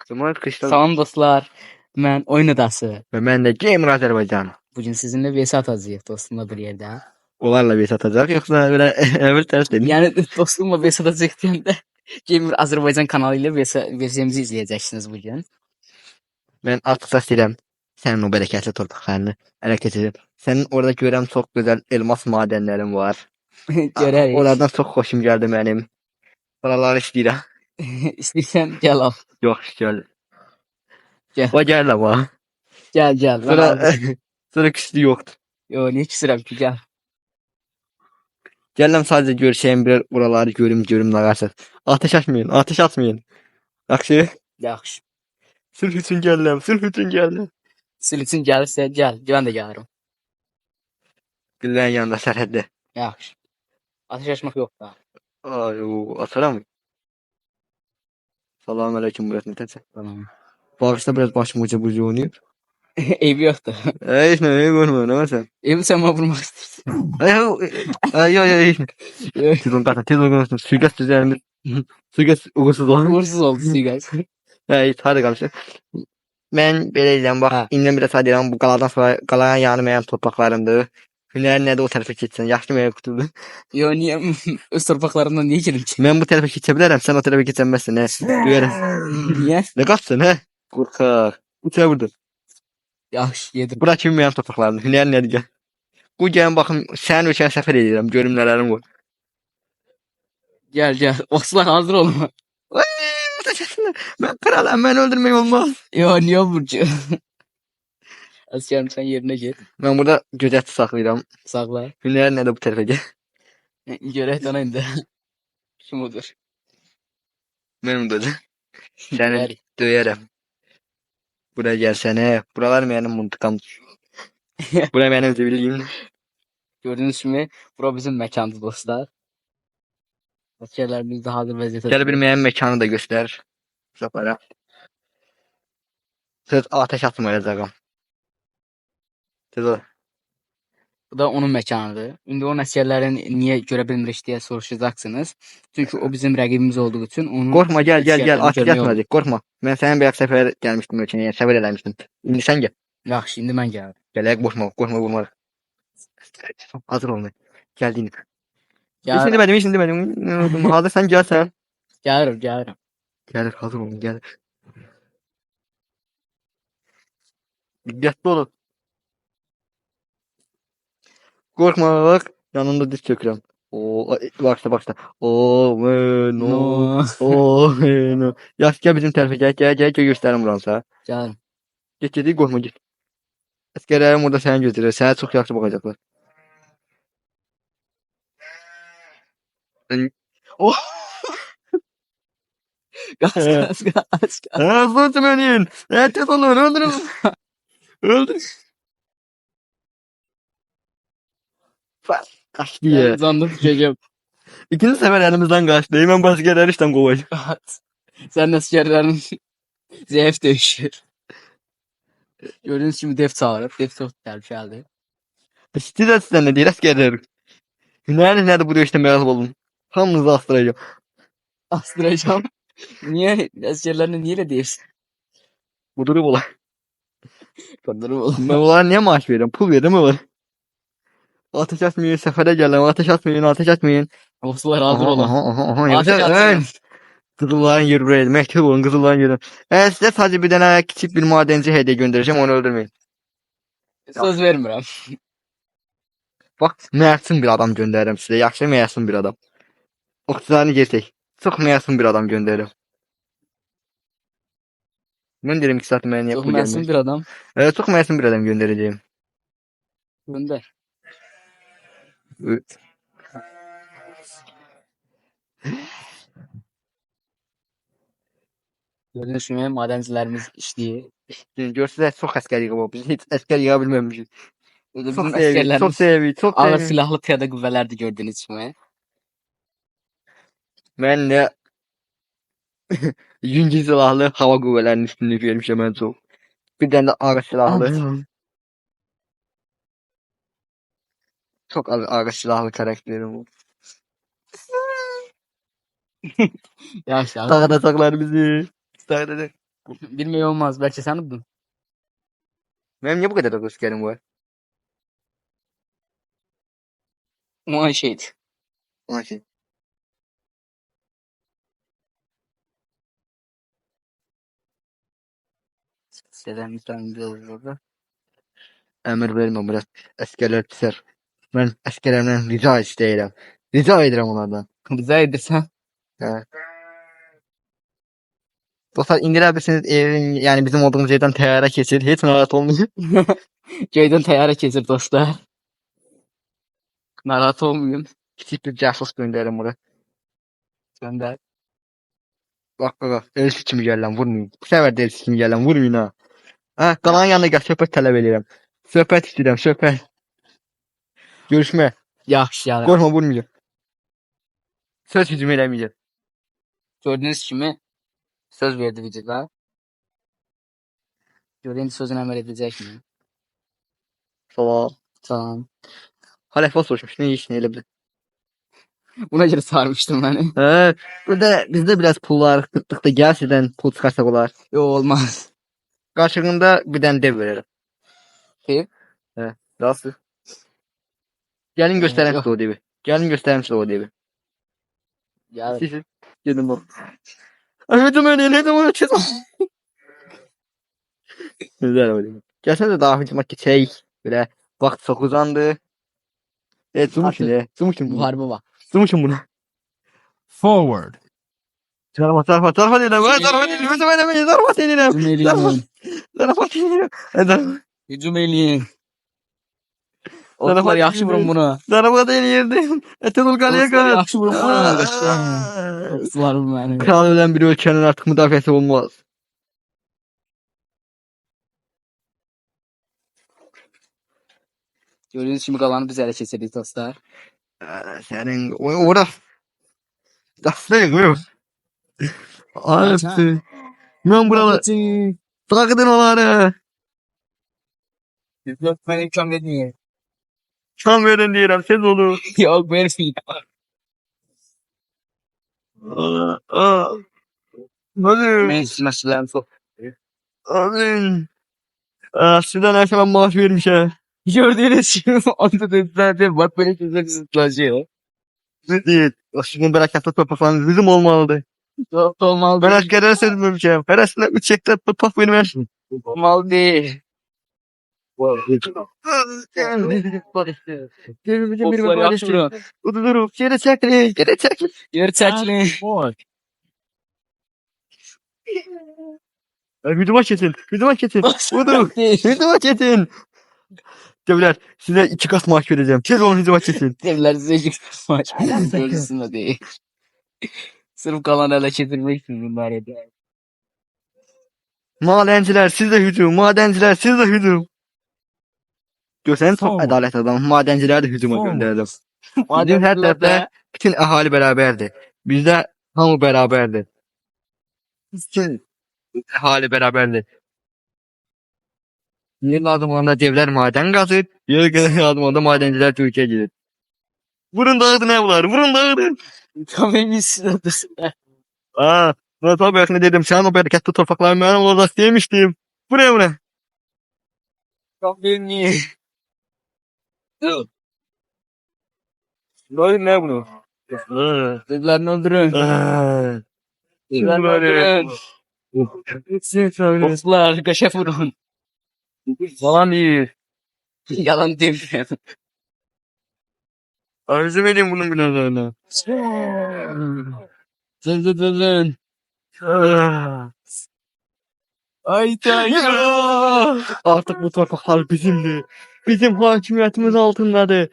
Cumhuriyet kışla Salam dostlar. Mən oyun adası. ve ben de Gamer Azerbaycan. Bugün sizinlə VS atacağıq dostumla bir yerdə. Onlarla bir satacak yoksa böyle öbür ters değil. Yəni dostumla VS atacağıq deyəndə Gamer Azərbaycan kanalı ilə VS-mizi izləyəcəksiniz bugün. Ben artık istəyirəm senin o bereketli torpaqlarını ele geçirip. Senin orada görəm çok güzel elmas madenlerin var. Görərik. Oradan çok hoşum geldi benim. Oraları istəyirəm. İstəyirsən gəl al. Yok gel. Gəl. O gel ama. Gəl. Mən Sonra, aldım. sonra küstü yoktu. Yo, niyə küsürəm ki, gəl. Gələm sadece görüşeyim bir oraları görüm nağarsız. Ateş açmayın, ateş atmayın. Yaxşı. Yaxşı. Sülh üçün gələm, sülh üçün gələm. Sil üçün gəlirsə gəl. Mən də gələrəm. Güllərin yanında sərhəddə. Yaxşı. Ateş açmaq yox da. Ay, ataram. Salam aleyküm Murat Nətəsə. Tamam. Bağışda biraz başım uca bucu oynayır. Eybi yoxdur. Heç nə, görmə, nə varsan? Eybi sən mənə vurmaq istəyirsən. Ay. Tez olun, suikast üzərində. Suikast uğursuz oldu. Uğursuz oldu suikast. Hadi qalmışıq. Mən belə eləyəm, bax, Hə. indən biraz deyirəm, bu qaladan sonra, qalanın yanı mənim torpaqlarımdır. Hünərin nədə o tərəfə keçsən, yaxşı mənə qutudur. Yo, niyə öz torpaqlarımdan niyə girim ki? Mən bu tərəfə keçə bilərəm, sən o tərəfə keçəməzsən, nə? Duyarım. Niyə? Nə qaçsın, hə? Qorxaq. Uçaq burada. Yaxşı, yedim. Bura kimi mənim torpaqlarımdır, hünərin nədir gəl. Bu gəlin baxın, sənin ölkən səfər edirəm, görüm nələrim var. Gəl. Oslar hazır olma. Mən kralam, mən öldürmək olmaz. Yo, niyə vurcu? Askerim sen yerine gir. Mən burada gözətçi saxlayıram. Sağla. Hünərin nədir bu tərəfə gəl. Görək dana indi. Kim odur? Mənim də. Səni döyərəm. Buraya gəlsənə. Buralar mənim mıntıqam. Bura mənim zibiliyim. Gördüğünüz kimi bura bizim mekandı dostlar. Askerlerimiz de hazır vəziyyətdə. Gəl bir mənim məkanı da göstər. Sapara. Söz ateş atmayacağım. Söz o. Bu da onun mekanıdır. İndi onun əsgərlərini niyə görə bilmirik deyə soruşacaqsınız. Çünki o bizim rəqibimiz olduğu üçün onun Qorxma, gəl. əsgərlərini Ateş görmək olur. atmayacaq. Qorxma. Mən sənin bir səfər gəlmişdim ölkəyə, yəni səfər eləmişdim. İndi sən gəl. Yaxşı, indi mən gəlirəm. Gələk qorxma, vurma. Hazır olma. Gəldin. Gəlirəm. Şimdi demədim. Hazır sən gəlsən. Gəlirəm. Gəlir, hazır olun, gəlir. Diqqətli olun. Qorxma, bax. Yanında diz çökürəm. Başla. No. Yaş gəl bizim tərəfə, gəl göstərim buransa. Gəlirəm. Get, qorxma, get. Əsgərlərim orada səni gözləyir, sənə çox yaxşı baxacaqlar. Qaç. Hızlı tümenin. Tez olun, öldürün. Öldür. Kaçtı ya. Zandım düşeceğim. İkinci sefer elimizden kaçtı. Hemen başka işten kovacak. Sen askerlerin zayıf dövüşür. Gördüğünüz gibi def çağırıp, def çok geldi. Sizden ne değil askerler. Nerede bu dövüşte merak oldum. Hamınızı astıracağım. Astıracağım. Niye? Askerlerine niye öyle değilsin? Bu durum olay. Kodlarım oğlum. Ben onlara niye maaş veriyorum? Pul veriyorum mu? Ateş atmayın, sefere gelin. Ateş atmayın. Oslar hazır olun. Aha. Ateş atmayın. Kızılların yeri buraya. Mektep olun, Kızılların yeri. Size sadece bir tane küçük bir madenci hediye göndereceğim. Onu öldürmeyin. Söz vermirəm. Bak, məsun bir adam göndərirəm sizə. Yaxşı məsun bir adam. Oxucularını geçək. Çox məsun bir adam göndərirəm. Mən deyirəm ki, saat mənə niyə Çok pul məsum gəlmir? bir adam. Çox məsun bir adam göndərəcəyim. Gönder. Gördüğünüz gibi madencilerimiz işləyir. Görsünüz, çox əskər yığı biz heç əskər yığa bilməmişik. Bizim Çox sevirik, askerlerimiz çox sevirik, çox ağır sevirik. silahlı piyada qüvvələrdir gördüğünüz gibi. Mən də yüngül silahlı hava qüvvələrinin üstünlük vermişəm mən çox. Bir dənə də ağır silahlı. Çox ağır silahlı karakterim var. Yavaş. Dağıdacaqlar bizi. Dağıdacaq. Bilmiyor olmaz. Belki sen buldun. Benim niye bu kadar da askerim var? O şeydi. Ona şey. Şeyden bir tane bir olur orada. Emir vermem biraz. Askerler piser. Ben askerlerimden rica isteyirəm. Rica edirəm onlardan. Bize edirsen. Hə. Dostlar indirebilirsiniz evin yani bizim olduğumuz yerden teyyare keçir. Hiç narahat olmayın. Göyden teyara kesir dostlar. Narahat olmayın. Küçük bir casus gönderelim oraya. Gönder. Bak bak bak. Elsi kimi gel lan vurmayın. Bu sefer de elsi kimi gel lan vurmayın ha. Ha kalan yanına gel söhbət tələb edirəm. Söhbət istəyirəm söhbət. Görüşmə. Yaxşı ya. Qorxma vurmayacağım. Söz hücum eləməyəcəm. Gördüğünüz kimi söz verdi videoda. Görün sözünü əməl edecek mi? Salam. Tamam. Halefə soruşmuş. Ne iş ne elə bilir. Buna göre sarmıştım beni. Hə. Burada bizdə biraz pul var. Qıtlıqda gəl sizdən pul çıxarsaq olar. Yo olmaz. Qarşılığında bir dənə dev verərəm. Dev? Hə. Nasıl? Gəlin göstərəm Yox. sizə o devi. Gəlin göstərəm sizə o devi. Ya Siz gedin bak. Hücum edin hücum edin. Güzel oyun. Gelsene de daha hücuma geçeyik. Böyle vakit çok uzandı. Evet zoomuşum ya. Zoomuşum bunu. muharebe var. Zoomuşum bunu. Forward. Tarafa dedim. Tarafa dedim. Hücum edemeyiz. Tarafa dedim. Hücum eləyin. Tarafa dedim. Hücum eləyin. Oklar yaxşı vurun bunu. Tarafa dedim. Etenul kaleye Oklar kal. yaxşı vurun bunu. Qaçıram. Oklarım beni. Kral ölen bir ülkenin artık müdafiyesi olmaz. Gördüğünüz kimi qalanı biz ələ keçirdik dostlar. Senin orada. Daslayın mı? Alpti. Ben buralı. Sakıdın onları. Ben imkan vermiyor. Şan verin diyelim. Siz olur. Yok vermiyor. Hadi. Ben sizin çok. Hadi. Sizden her zaman maaş vermiş ha. Gördüğünüz gibi onda da zaten bak böyle güzel zıplaşıyor. Değil. Sizin bereketli topraklarınız bizim olmalıdır. Çok olmalı Ben değil. askerlere sözlemişim. Her aslında 3 hektar toprak vermezsin. Olmalı değil. Oklar yaxşı vurun. Udururum. Geri çekilin. Geri çekilin. Yer çəkilin. Forward. Hücuma kesin. Hücuma kesin. Udurum. Hücuma kesin. Devler size 2 kat maaş vereceğim. Siz onu hücuma kesin. Devler size maç. Görürsün değil. Sırf kalan ele getirmek için bunlar yapıyor. Madenciler siz de hücum. Madenciler siz de hücum. Görsen çok Forward. adalet adam. Madenciler de hücuma Forward. gönderdim. Bizim Madem her bunlar tarafta da bütün ahali beraberdi. Bizde hamı beraberdi. Bütün ahali beraberdi. Yer lazım olanda devler maden kazır. Yer lazım olanda madenciler Türkiye gelir. Vurun dağıdın evler. Vurun dağıdın. tam eminsin odasında. Ben tabii ne dedim. Sen o bereketli topraklar benim olacak demiştim. Buraya. Çok bilmiyor. Ne bunu? Devlerini öldürün. Devlerini öldürün. Oklar kaşa vurun. Falan değil. Yalan demiyorum. Arzu edeyim bunun birazlarına. Dövün. Ay tanrım. Artık bu topraklar bizimdi. Bizim hakimiyetimiz altındadır.